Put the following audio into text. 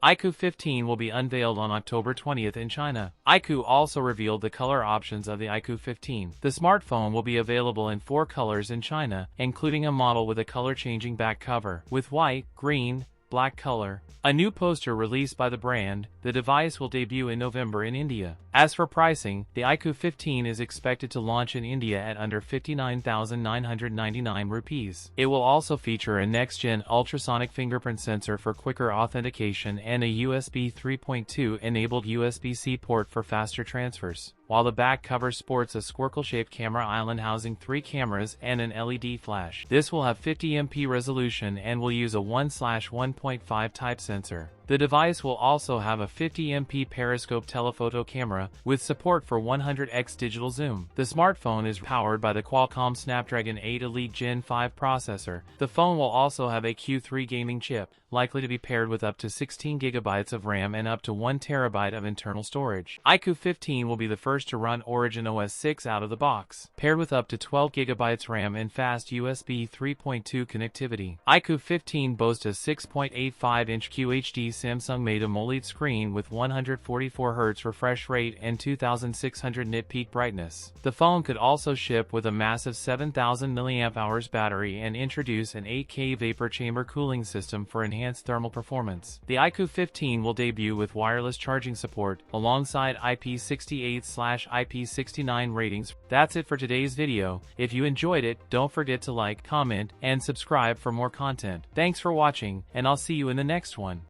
iQOO 15 will be unveiled on October 20th in China. iQOO also revealed the color options of the iQOO 15. The smartphone will be available in 4 colors in China, including a model with a color-changing back cover, with white, green, black color. A new poster released by the brand, the device will debut in November in India. As for pricing, the iQOO 15 is expected to launch in India at under 59,999 rupees. It will also feature a next-gen ultrasonic fingerprint sensor for quicker authentication and a USB 3.2 enabled USB-C port for faster transfers, while the back cover sports a squircle-shaped camera island housing 3 cameras and an LED flash. This will have 50MP resolution and will use a 1/1.5 type sensor. The device will also have a 50MP periscope telephoto camera with support for 100x digital zoom. The smartphone is powered by the Qualcomm Snapdragon 8 Elite Gen 5 processor. The phone will also have a Q3 gaming chip, likely to be paired with up to 16GB of RAM and up to 1TB of internal storage. iQOO 15 will be the first to run Origin OS 6 out of the box, paired with up to 12GB RAM and fast USB 3.2 connectivity. iQOO 15 boasts a 6.85-inch QHD Samsung-made AMOLED screen with 144Hz refresh rate and 2600 nit peak brightness. The phone could also ship with a massive 7000 mAh battery and introduce an 8K vapor chamber cooling system for enhanced thermal performance. The iQOO 15 will debut with wireless charging support, alongside IP68/IP69 ratings. That's it for today's video. If you enjoyed it, don't forget to like, comment, and subscribe for more content. Thanks for watching, and I'll see you in the next one.